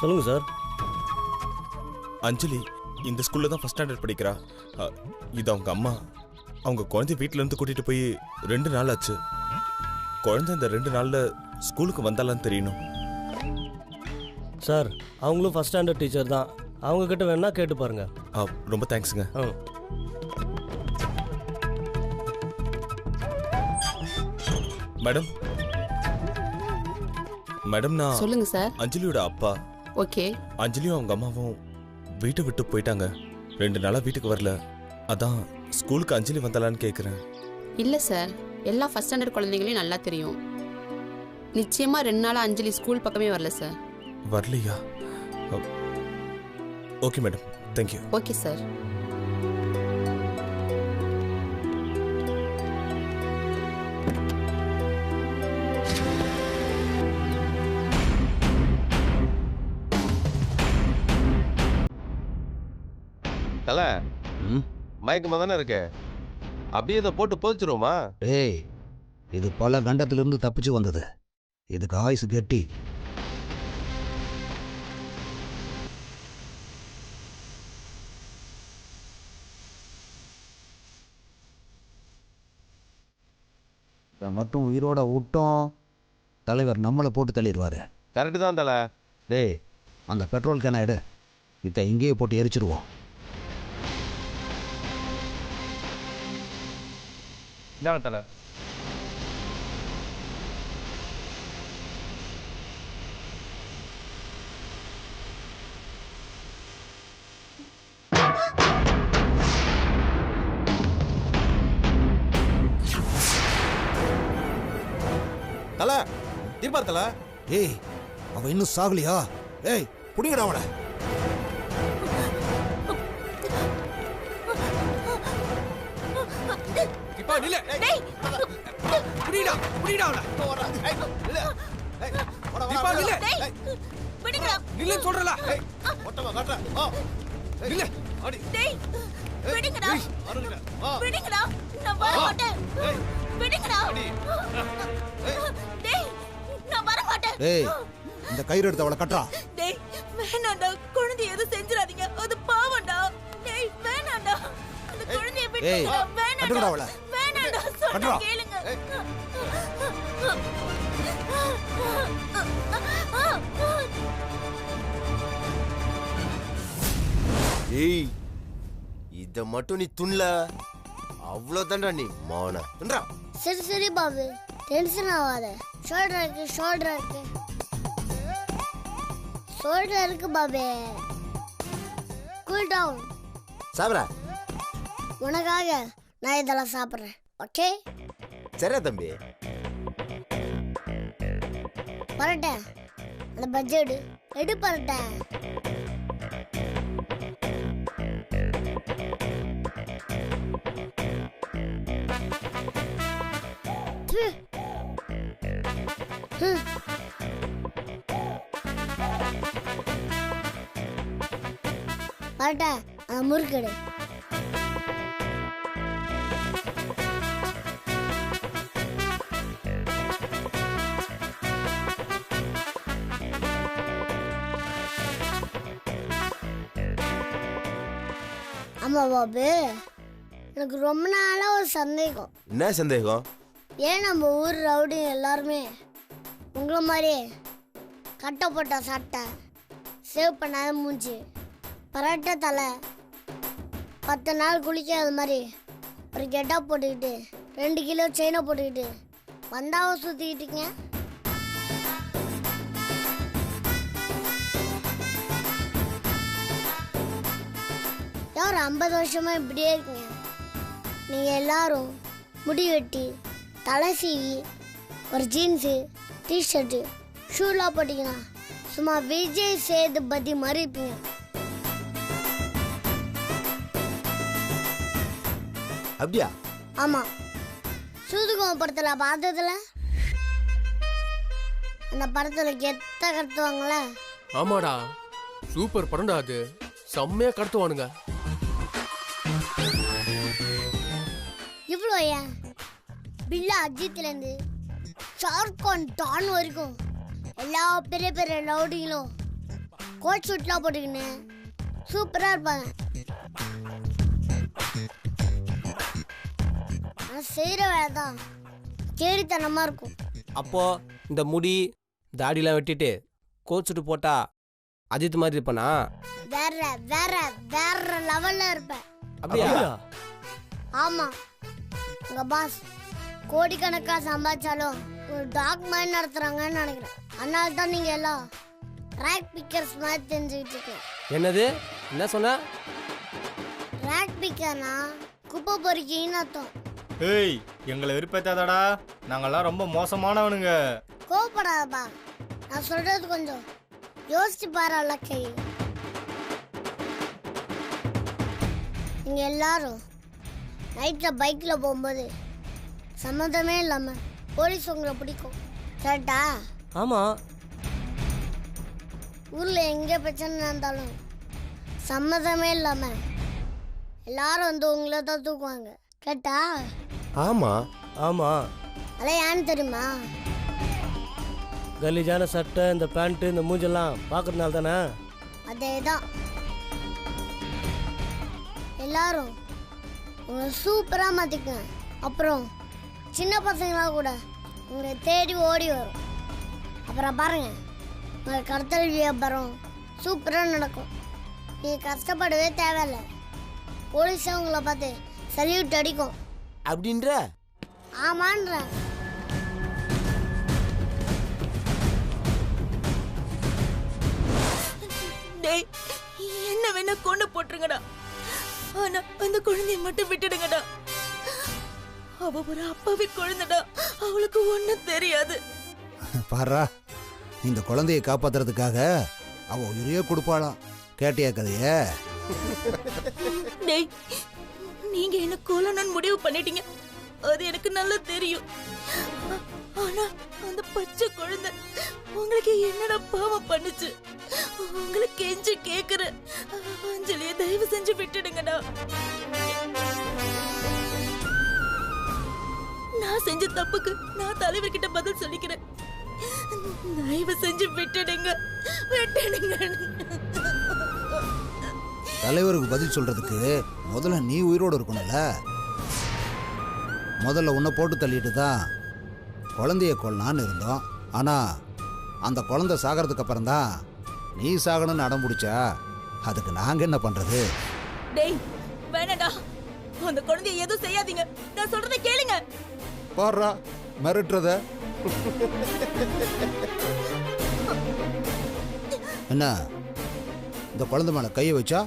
சொல்லுங்க சார். அஞ்சலி இந்த ஸ்கூல்ல தான் ஃபர்ஸ்ட் ஸ்டாண்டர்ட் படிக்கிறா. இது அவங்க அம்மா. அவங்க குழந்தை வீட்டில இருந்து கூட்டிட்டு போய் 2 நாள் ஆச்சு. குழந்தை இந்த 2 நாள்ல ஸ்கூலுக்கு வந்தாலான்னு தெரியணும். சார் அவங்களும் ஃபர்ஸ்ட் ஸ்டாண்டர்ட் டீச்சர் தான். அவங்க கிட்ட வேணா கேட்டு பாருங்க. ரொம்ப தேங்க்ஸுங்க. மேடம் மேடம் நான் சொல்லுங்க சார். அஞ்சலியோட அப்பா. ஓகே. அஞ்சலியும் அவங்க அம்மாவும் வீட்டை விட்டு போயிட்டாங்க. 2 நாளா வீட்டுக்கு வரல. அதான் ஸ்கூலுக்கு அஞ்சலி வந்தாலான்னு கேட்குறேன். இல்லை சார், எல்லா ஃபர்ஸ்ட் ஸ்டாண்டர்ட் குழந்தைங்களையும் நல்லா தெரியும். நிச்சயமா 2 நாளாக அஞ்சலி ஸ்கூல் பக்கமே வரல சார். வரலையா? Okay madam, thank you. Okay sir. தல மயக்கமா தானே இருக்கு, அப்படியே இதை போட்டு போதிச்சிருவோமா? டேய், இது பல கண்டத்திலிருந்து தப்பிச்சு வந்தது. இதுக்கு ஆயுசு கெட்டி. இதை மட்டும் உயிரோட விட்டோம், தலைவர் நம்மளை போட்டு தள்ளிடுவாரு. கரெக்டு தான் தல. டேய், அந்த பெட்ரோல் கேனை எடு. இதை இங்கேயே போட்டு எரிச்சிருவோம். இந்தாங்க தல. தல தீர்ப்பா தல. ஏய், அவன் இன்னும் சாகலையா? ஏய், புடிங்கடா அவனை. நில்ல. டேய் புடிடா புடிடா அவன. நில்ல. தீபா நில்ல. டேய் புடிங்கடா. நில்ல சொல்றல. ஏய் ஓட்டமா காட்றா. நில்ல. அடி. டேய் புடிங்கடா. அருங்கடா. புடிங்கடா. நான் வர மாட்டேன். டேய் புடிங்கடா. டேய் நான் வர மாட்டேன். டேய், இந்த கயிறு எடுத்து அவளை கட்டறா. டேய் வேணாம்டா, குழந்தை எதுவும் செஞ்சிராதீங்க, அது பாவம்டா. டேய் வேணாம்டா, அந்த குழந்தையை விட்டு வேணாம்டா. அவளை வேணாம்டா, சொல்றேன் கேளுங்க. ஏய், இத மட்டும் நீ துண்ணல, அவ்வளவுதான்டா நீ மானா. துன்றா. சரி சரி பாபு, டென்ஷன் ஆகாத. ஷோல்டர் இருக்கு, ஷோல்டர் இருக்கு, ஷோல்டர் இருக்கு பாபு. Cool down. சாப்பிடா. உனக்காக நான் இதெல்லாம் சாப்பிட்றேன். ஓகே சரியா தம்பி? பரட்ட அந்த பட்ஜெட் எடு பரட்ட. பரட்ட அந்த முறுக்கெடு. ஆமா பாபு, எனக்கு ரொம்ப நாளா ஒரு சந்தேகம். என்ன சந்தேகம்? ஏன் நம்ம ஊர் ரவுடி எல்லாருமே உங்களை மாதிரியே கட்டப்பட்ட சட்டை, சேவ் பண்ணாத மூஞ்சி, பரட்ட தலை, 10 நாள் குளிக்காத மாதிரி ஒரு கெட்டா போட்டுக்கிட்டு 2 கிலோ செயினை போட்டுக்கிட்டு வந்தாவை சுற்றிக்கிட்டீங்க? ஒரு 50 வருஷமா இப்படியே இருக்கீங்க. நீங்க எல்லாரும் முடி வெட்டி, தலை சீவி, ஒரு ஜீன்ஸு, டிஷர்ட்டு, ஷூலாம் போட்டீங்கன்னா சும்மா விஜய் சேதுபதி மாதிரி இருப்பீங்க. அப்படியா? ஆமா. சூதுகுமார் படத்துல பார்த்ததுல அந்த படத்துல கெத்த கடத்துவாங்களே. ஆமாடா, சூப்பர் படம்டா அது. செம்மையா கடத்துவானுங்க. இவ்வளோ ஏன் பில்லா அஜித்லேருந்து ஷாருக்கான் டான் வரைக்கும் எல்லா பெரிய பெரிய ரவுடிகளும் கோட் ஷூட்லாம் போட்டுக்கின்னு சூப்பராக இருப்பாங்க. நான் செய்கிற வேலை தான் கேடித்தனமாக இருக்கும். அப்போ இந்த முடி தாடிலாம் வெட்டிட்டு கோட் சூட்டு போட்டா அஜித் மாதிரி இருப்பானா? வேற வேற வேற லெவலில் இருப்பேன். அப்படியா? ஆமாம், உங்கள் பாஸ் கோடிக்கணக்காக சம்பாதிச்சாலும் ஒரு டாக் மாதிரி நடத்துகிறாங்கன்னு நினைக்கிறேன். அதனால தான் நீங்கள் எல்லாம் ரேக் பிக்கர்ஸ் மாதிரி தெரிஞ்சுக்கிட்டு இருக்கேன். என்னது? என்ன சொன்ன? ரேக் பிக்கர்னா குப்பை பொறிக்கின்னு அர்த்தம். ஏய், எங்களை விருப்பத்தாதடா, நாங்கெல்லாம் ரொம்ப மோசமானவனுங்க. கோவப்படாதப்பா, நான் சொல்றது கொஞ்சம் யோசிச்சு பாரு. லக்கை, நீங்க எல்லாரும் நைட்ல பைக்ல போகும்போது சம்மந்தமே இல்லாம போலீஸ் உங்களை பிடிக்கும், கரெக்டா? ஆமா. ஊர்ல எங்க பிரச்சனை இருந்தாலும் சம்மதமே இல்லாம எல்லாரும் வந்து உங்களை தான் தூக்குவாங்க, கரெக்டா? ஆமா ஆமா. அதான் ஏன்னு தெரியுமா? கலீஜான சட்டை, இந்த பேண்ட்டு, இந்த மூஞ்செல்லாம் பார்க்கறதுனால தானே? அதே தான். எல்லாரும் உங்களை சூப்பராக மாற்றிக்குங்க. அப்புறம் சின்ன பசங்களாம் கூட உங்களை தேடி ஓடி வரும். அப்புறம் பாருங்க, உங்கள் கடத்தல் வியாபாரம் சூப்பராக நடக்கும். நீங்கள் கஷ்டப்படவே தேவையில்லை. போலீஸை உங்களை பார்த்து சல்யூட் அடிக்கும். அப்படின்ற? ஆமான்றேன். டேய், என்ன வேணா கொண்டு போட்டுருங்கடா, ஆனா அந்த குழந்தைய மட்டும் விட்டுடுங்கடா. அவ ஒரு அப்பாவி குழந்தைடா, அவளுக்கு ஒண்ணும் தெரியாது. பாரா, இந்த குழந்தையை காப்பாத்துறதுக்காக அவ உயிரையே கொடுப்பாளாம். கேட்டியா கதைய? டேய், நீங்க என்ன கொல்லணும்னு முடிவு பண்ணிட்டீங்க, அது எனக்கு நல்லா தெரியும். ஆனா அந்த பச்சை குழந்தை உங்களுக்கு என்னடா பாவம் பண்ணுச்சு? உங்களுக்கு கெஞ்சி கேக்குற அஞ்சலியை தயவு செஞ்சு விட்டுடுங்கடா. நான் செஞ்ச தப்புக்கு நான் தலைவர்கிட்ட பதில் சொல்லிக்கிறேன். தயவு செஞ்சு விட்டுடுங்க, விட்டுடுங்க. தலைவருக்கு பதில் சொல்றதுக்கு முதல்ல நீ உயிரோடு இருக்கணும்ல. முதல்ல உன்னை போட்டு தள்ளிட்டு தான் குழந்தைய கொல்லலான்னு இருந்தோம். ஆனா அந்த குழந்தை சாகிறதுக்கு அப்புறம் தான் நீ சாகணும்னு அடம் பிடிச்சா, அதுக்கு நாங்க என்ன பண்றது? டேய், வேணடா, அந்த குழந்தைய எதுவும் செய்யாதீங்க, நான் சொல்றதை கேளுங்க. பாரா, மிரட்டுறத. என்ன, இந்த குழந்தை மேல கையை வச்சா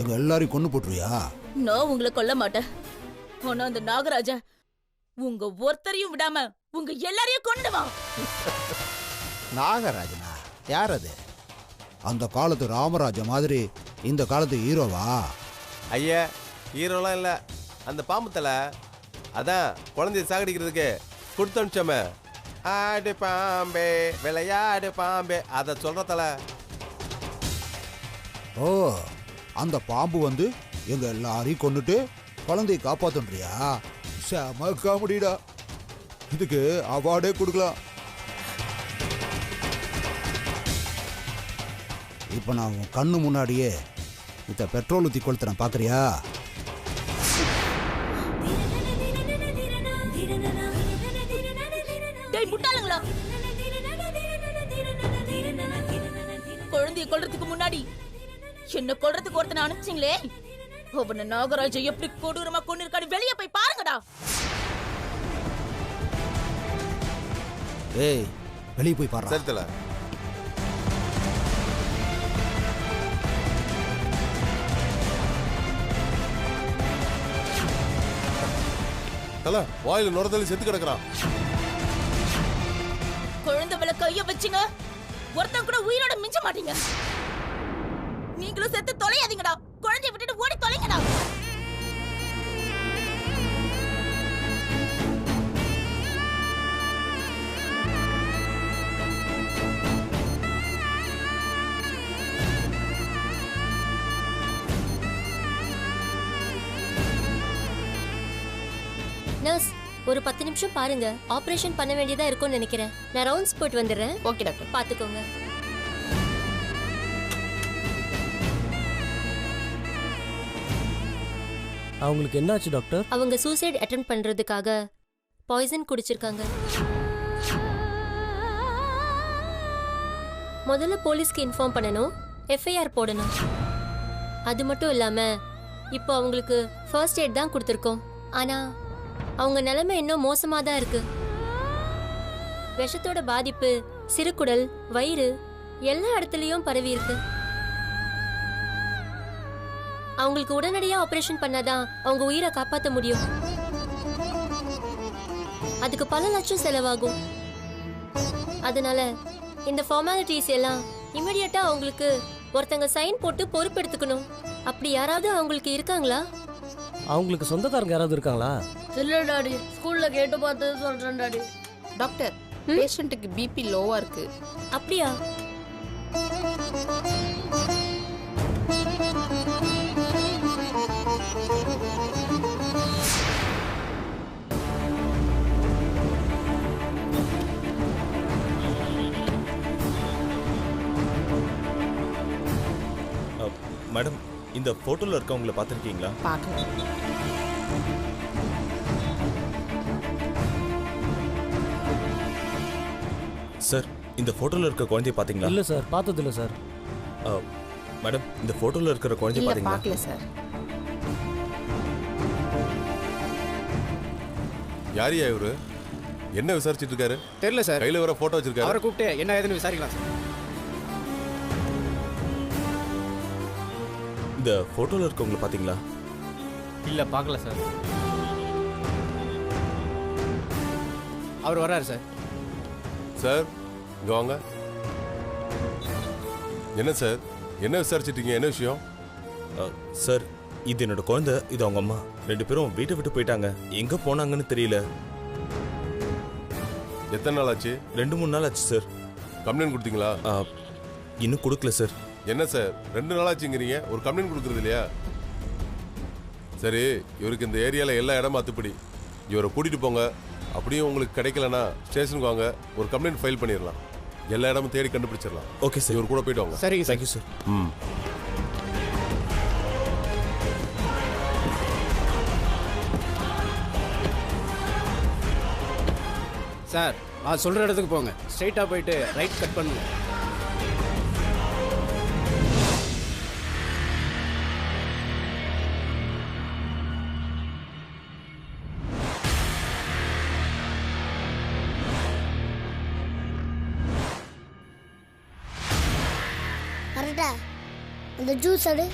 எங்க எல்லாரையும் கொண்டு போட்டுருவியா? நான் உங்களை கொல்ல மாட்டேன். ஆனா அந்த நாகராஜா உங்க ஒருத்தரையும் விடாம உங்க எல்லாரையும் கொண்டுவா. நாகராஜனா? யார் அது? அந்த காலத்து ராமராஜா மாதிரி இந்த காலத்து ஹீரோவா? ஐயா, ஹீரோலாம் இல்லை, அந்த பாம்பு தலை. அதான் குழந்தைய சாகடிக்கிறதுக்கு கொடுத்து அனுப்பிச்சோமே, ஆடு பாம்பே விளையாடு பாம்பே, அதை சொல்ற தலை. ஓ, அந்த பாம்பு வந்து எங்க எல்லாரையும் கொண்டுட்டு குழந்தையை காப்பாத்துன்றியா? செம காமெடிடா. இதுக்கு அவார்டே கொடுக்கலாம். இப்ப நான் உன் கண்ணு முன்னாடியே இந்த பெட்ரோல் ஊத்தி கொளுத்துறேன், பாக்குறியா? டேய் முட்டாளுங்களா, குழந்தைய கொல்றதுக்கு முன்னாடி என்ன கொல்றதுக்கு ஒருத்தனை அனுப்பிச்சிங்களே, அவனை நாகராஜா எப்படி கொடூரமா கொண்டு இருக்கான்னு வெளியே போய் பாருங்கடா. ஏய், வெளியே போய் பாரு. சரி தலை. தலை, வாயில நுரத்தள்ளி செத்து கிடக்குறான். குழந்தை மேல கைய வச்சுங்க, ஒருத்தன் கூட உயிரோட மிஞ்ச மாட்டீங்க. நீங்களும் செத்து தொலையாதீங்கடா, குழந்தைய விட்டுட்டு ஓடி தொலைங்கடா. நர்ஸ், ஒரு 10 நிமிஷம் பாருங்க. ஆபரேஷன் பண்ண வேண்டியதா இருக்கும்னு நினைக்கிறேன். நான் ரவுண்ட்ஸ் போட்டு வந்துடுறேன். Okay doctor. பாத்துக்கோங்க. அவங்களுக்கு என்னாச்சு டாக்டர்? அவங்க சூசைட் அட்டெம்ப்ட் பண்றதுக்காக பாய்சன் குடிச்சிருக்காங்க. முதல்ல போலீஸ்க்கு இன்ஃபார்ம் பண்ணணும், எஃப்ஐஆர் போடணும். அது மட்டும் இல்லாம இப்போ அவங்களுக்கு ஃபர்ஸ்ட் எய்ட் தான் கொடுத்துருக்கோம். ஆனா அவங்க நிலைமை இன்னும் மோசமா தான் இருக்கு. விஷத்தோட பாதிப்பு சிறுகுடல், வயிறு எல்லா இடத்துலயும் பரவி இருக்கு. அவங்களுக்கு உடனடியா ஆபரேஷன் பண்ணாதான் அவங்க உயிரை காப்பாற்ற முடியும். அதுக்கு பல லட்சம் செலவாகும். அதனால இந்த ஃபார்மாலிட்டிஸ் எல்லாம் இமிடியட்டா அவங்களுக்கு ஒருத்தங்க சைன் போட்டு பொறுப்பெடுத்துக்கணும். அப்படி யாராவது அவங்களுக்கு இருக்காங்களா? அவங்களுக்கு சொந்தக்காரங்க யாராவது இருக்காங்களா? இல்ல டாடி, ஸ்கூல்ல கேட்டு பார்த்து சொல்றேன் டாடி. டாக்டர், பேஷண்ட்டுக்கு பிபி லோவா இருக்கு. அப்படியா? மேடம், இந்த போட்டோல இருக்கவங்கள பார்த்திருக்கீங்களா? பார்க்கல. சார், இந்த போட்டோல இருக்க குழந்தைய பாத்தீங்களா? இல்ல சார், பார்த்தது இல்ல சார். மேடம், இந்த போட்டோல இருக்கிற குழந்தைய இல்ல, பாத்தீங்களா? பார்க்கல சார். யாரியா இவரு? என்ன விசாரிச்சிட்டு இருக்காரு? தெரியல சார். கையில வர போட்டோ வச்சிருக்காரு. அவரை கூப்பிட்டு என்ன ஏதுன்னு விசாரிக்கலாம் சார். இந்த போட்டோல இருக்கவங்கள பாத்தீங்களா? இல்ல, பார்க்கல சார். அவர் வராரு சார். சார், இங்க வாங்க. என்ன சார், என்ன விசாரிச்சிட்டீங்க? என்ன விஷயம்? சார், இது என்னோட குழந்தை, இது அவங்க அம்மா. 2 பேரும் வீட்டை விட்டு போயிட்டாங்க. எங்க போனாங்கன்னு தெரியல. எத்தனை நாள் ஆச்சு? 2-3 நாள் ஆச்சு சார். கம்ப்ளைண்ட் கொடுத்தீங்களா? இன்னும் கொடுக்கல சார். என்ன சார், 2 நாள் ஆச்சுங்கிறீங்க, ஒரு கம்ப்ளைண்ட் கொடுக்கறது இல்லையா? சரி, இவருக்கு இந்த ஏரியாவில் எல்லா இடமும் அத்துப்படி. இவரை கூட்டிட்டு போங்க. அப்படியும் உங்களுக்கு கிடைக்கலன்னா ஸ்டேஷனுக்கு வாங்க, ஒரு கம்ப்ளைண்ட் ஃபைல் பண்ணிடலாம். எல்லா இடமும் தேடி கண்டுபிடிச்சிடலாம். Okay sir. இவர் கூட போயிட்டு வாங்க. சரிங்க சார். Thank you sir. சார், நான் சொல்ற இடத்துக்கு போங்க. ஸ்ட்ரைட்டா போயிட்டு ரைட் கட் பண்ணுங்க. கரெக்டா அந்த ஜூஸ் எடு.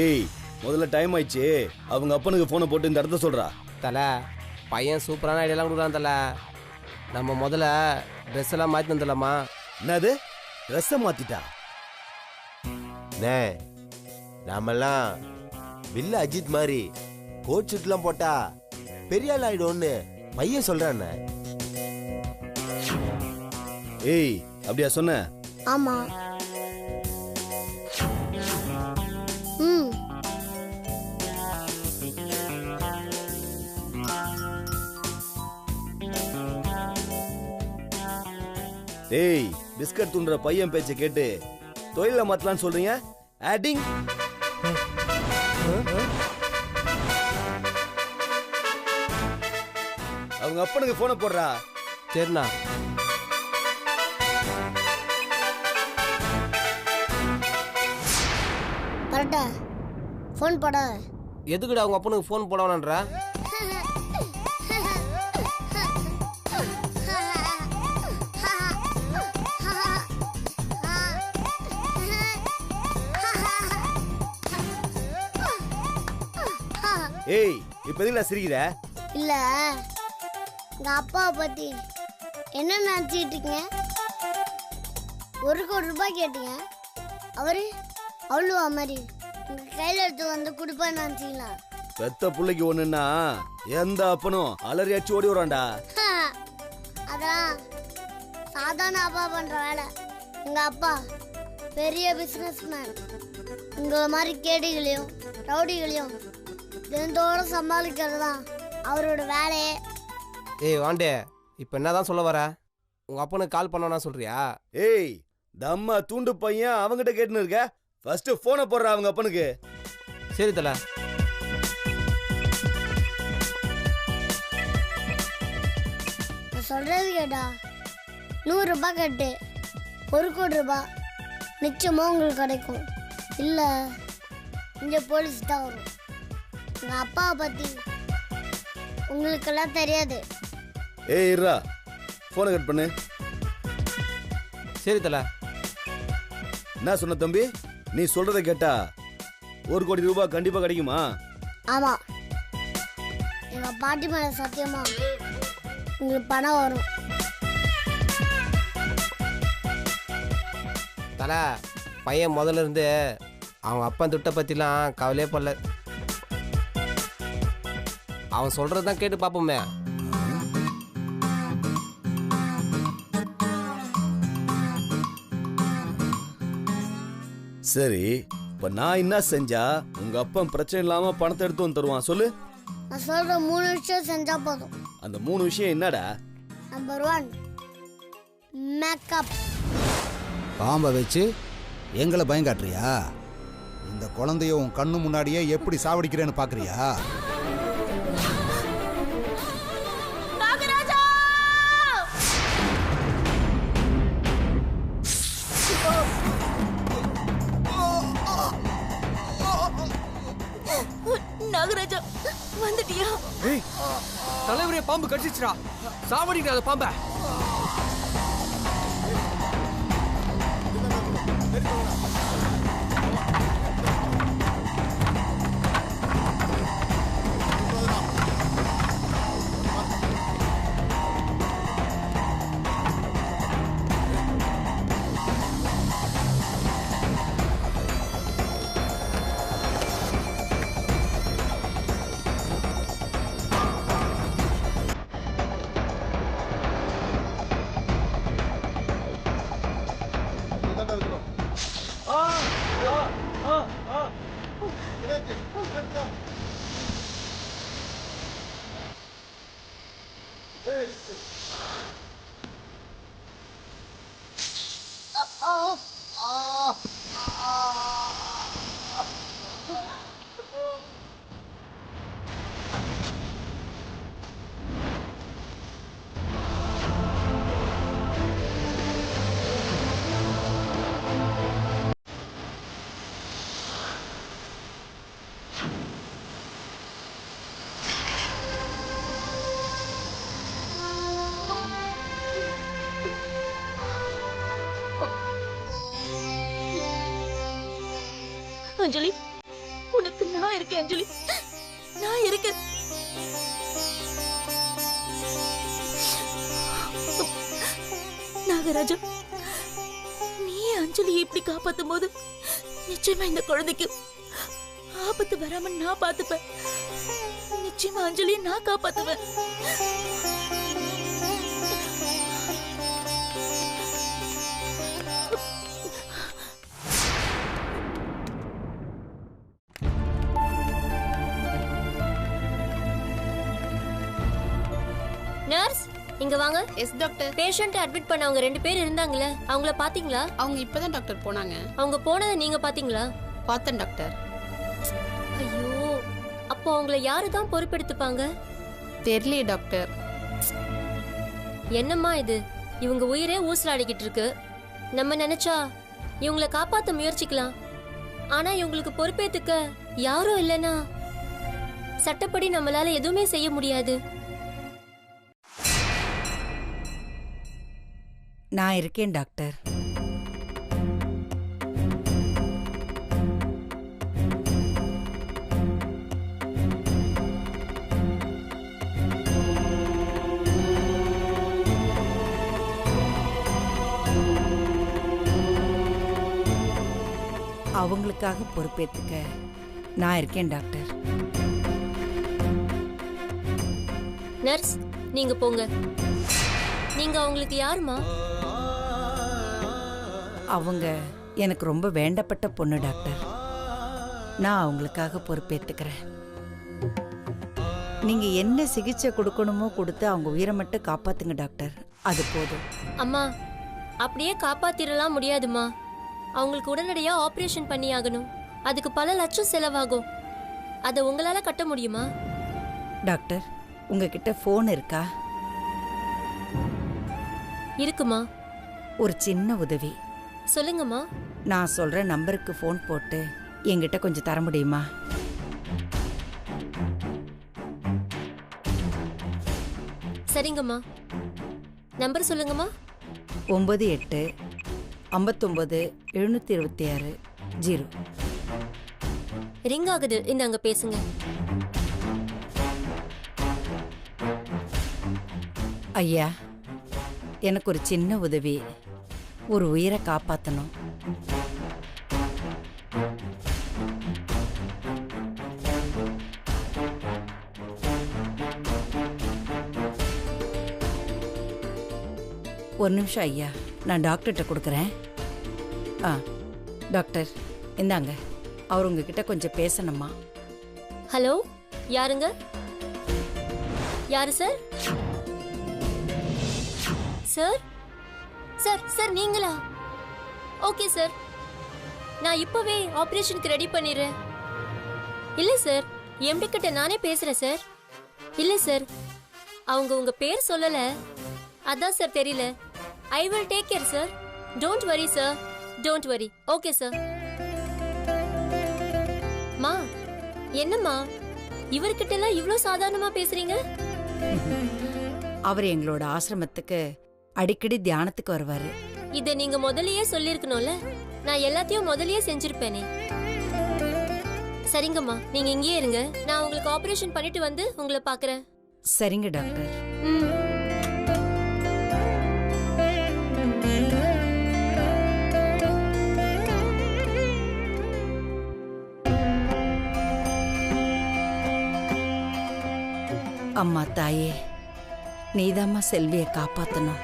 ஏய், முதல்ல டைம் ஆயிடுச்சு. அவங்க அப்பனுக்கு போனை போட்டு இந்த இடத்த சொல்றா. தலை, பையன் சூப்பரான ஐடியாலாம் கொடுக்குறான் தலை. நம்ம முதல்ல ட்ரெஸ் எல்லாம் மாற்றி வந்துடலாமா? என்னது, ட்ரெஸ்ஸை மாத்திட்டா? நாமெல்லாம் வில்ல அஜித் மாதிரி கோட் ஷூட்லாம் போட்டா பெரிய ஆள் ஆயிடும்னு பையன் சொல்றான். ஏய், அப்படியா சொன்ன? ஆமா. ஏய், பிஸ்கட் துண்டுற பையன் பேச்சை கேட்டு தொழில மாத்தலான்னு சொல்றீங்க? ஆடிங். அவங்க அப்பனுக்கு போனை போடுறா. சரிண்ணா. கரெக்டா ஃபோன் போட. எதுக்குடா அவங்க அப்பனுக்கு ஃபோன் போடணுன்ற? ஏய், இப்ப எதுக்குடா சிரிக்கிற? இல்ல, எங்க அப்பாவை பத்தி என்ன நினைச்சிட்டு இருக்கீங்க? 1 கோடி ரூபாய் கேட்டீங்க, அவரு அவ்வளோ மாதிரி உங்க கையில எடுத்து வந்து கொடுப்பான்னு நினைச்சீங்களா? பெத்த பிள்ளைக்கு ஒண்ணுன்னா எந்த அப்பனும் அலறி அடிச்சு ஓடி வரான்டா. அதான் சாதாரண அப்பா பண்ற வேலை. எங்க அப்பா பெரிய பிசினஸ் மேன். உங்களை மாதிரி கேடிகளையும் ரவுடிகளையும் தினத்தோட சமாளிக்கிறது தான் அவரோட வேலையே. ஏய் வாண்டே, இப்போ என்னதான் சொல்ல வர? உங்க அப்பனுக்கு கால் பண்ணனா சொல்றியா? ஏய், தம்மா தூண்டு பையன் அவங்கிட்ட கேட்டுன்னு இருக்க. ஃபர்ஸ்ட் போனை போடுற அவங்க அப்பனுக்கு. சரி தல. நான் சொல்றது கேட்டா 100 ரூபாய் கட்டு 1 கோடி ரூபாய் நிச்சயமா உங்களுக்கு கிடைக்கும். இல்லை இங்கே போலீஸ் தான் வரும். எங்கள் அப்பாவை பற்றி உங்களுக்கெல்லாம் தெரியாது. ஏய் இருடா, போனை கட் பண்ணு. சரி தல. என்ன சொன்ன தம்பி? நீ சொல்றத கேட்டா 1 கோடி ரூபாய் கண்டிப்பா கிடைக்குமா? ஆமாம், எங்கள் பாட்டி மேலே சத்தியமா உங்களுக்கு பணம் வரும். தல, பையன் முதல்ல இருந்து அவன் அப்பன் துட்டை பற்றிலாம் கவலையே படல. அவன் சொல்கிறது தான் கேட்டு பார்ப்போமே. சரி, இப்ப நான் என்ன செஞ்சா உங்க அப்பன் பிரச்சனை இல்லாம பணத்தை எடுத்து வந்து தருவான் சொல்லு? நான் சொல்ற 3 விஷயம் செஞ்சா போதும். அந்த 3 விஷயம் என்னடா? Number 1 makeup. பாம்பை வச்சு எங்களை பயங்காட்டுறியா? இந்த குழந்தைய உன் கண்ணு முன்னாடியே எப்படி சாவடிக்கிறேன்னு பாக்குறியா? நாகராஜா! நாகராஜா வந்துட்டியா? ஏய், தலைவரே பாம்பு கடிச்சிச்சுடா. சாவடிடா அந்த பாம்பை. அஞ்சலி, உனக்கு நான் இருக்கேன். அஞ்சலி, நான் இருக்கேன். நாகராஜா, நீ அஞ்சலியை இப்படி காப்பாத்தும் போது நிச்சயமா இந்த குழந்தைக்கு ஆபத்து வராம நான் பாத்துப்பேன். நிச்சயமா அஞ்சலியை நான் காப்பாத்துவேன். நர்ஸ், இங்க வாங்க. Yes doctor. பேஷண்ட் அட்மிட் பண்ணவங்க 2 பேர் இருந்தாங்களே, அவங்கள பாத்தீங்களா? அவங்க இப்பதான் டாக்டர் போனாங்க. அவங்க போனதை நீங்க பாத்தீங்களா? பார்த்தேன் டாக்டர். ஐயோ, அப்போ அவங்கள யாரு தான் பொறுப்பெடுத்துப்பாங்க? தெரியலையே டாக்டர். என்னம்மா இது? இவங்க உயிரே ஊசலாடிக்கிட்டு இருக்கு. நம்ம நினைச்சா இவங்கள காப்பாத்த முயற்சிக்கலாம். ஆனா இவங்களுக்கு பொறுப்பேத்துக்க யாரும் இல்லைன்னா சட்டப்படி நம்மளால எதுவுமே செய்ய முடியாது. நான் இருக்கேன் டாக்டர். அவங்களுக்காக பொறுப்பேத்துக்க நான் இருக்கேன் டாக்டர். நர்ஸ், நீங்க போங்க. நீங்க அவங்களுக்கு யாருமா? அவங்க எனக்கு ரொம்ப வேண்டப்பட்ட பொண்ணு டாக்டர். நான் அவங்களுக்காக பொறுப்பேத்துக்கிறேன். நீங்க என்ன சிகிச்சை கொடுக்கணுமோ கொடுத்து அவங்க உயிரை மட்டும் காப்பாத்துங்க டாக்டர், அது போதும். அம்மா அப்படியே காப்பாத்திரலாம் முடியாதுமா. அவங்களுக்கு உடனடியா ஆபரேஷன் பண்ணி ஆகணும். அதுக்கு பல லட்சம் செலவாகும். அதை உங்களால கட்ட முடியுமா? டாக்டர், உங்ககிட்ட ஃபோன் இருக்கா? இருக்குமா. ஒரு சின்ன உதவி. சொல்லுங்கம்மா. நான் சொல்ற நம்பருக்கு ஃபோன் போட்டு என்கிட்ட கொஞ்சம் தர முடியுமா? சரிங்கம்மா. நம்பர் சொல்லுங்கம்மா. 98-59-726-0. ரிங் ஆகுது, இந்தாங்க பேசுங்க. ஐயா, எனக்கு ஒரு சின்ன உதவி. ஒரு உயிரை காப்பாற்றணும். ஒரு நிமிஷம் ஐயா, நான் டாக்டர்கிட்ட கொடுக்குறேன். டாக்டர் இந்தாங்க, அவர் உங்ககிட்ட கொஞ்சம் பேசணுமா? ஹலோ, யாருங்க? யாரு சார்? சார் சார் சார் நீங்களா? ஓகே சார், நான் இப்பவே ஆபரேஷனுக்கு ரெடி பண்ணிடுறேன். இல்லை சார், எம்டி கிட்ட நானே பேசுறேன் சார். இல்லை சார், அவங்க உங்க பேர் சொல்லல, அதான் சார் தெரியல. I will take care sir. Don't worry sir, don't worry. Okay sir. மா, என்னம்மா இவர்கிட்ட எல்லாம் இவ்ளோ சாதாரணமா பேசுறீங்க? அவர் எங்களோட ஆசிரமத்துக்கு அடிக்கடி தியானத்துக்கு வருவாரு. இத நீங்க முதல்லயே சொல்லிருக்கணும்ல. நான் எல்லாத்தையும் முதல்லயே செஞ்சிருப்பேனே. சரிங்கம்மா, நீங்க இங்கேயே இருங்க. நான் உங்களுக்கு ஆபரேஷன் பண்ணிட்டு வந்து உங்களை பார்க்கறேன். சரிங்க டாக்டர். அம்மா தாயே, நீதாம்மா செல்வியை காப்பாத்தணும்.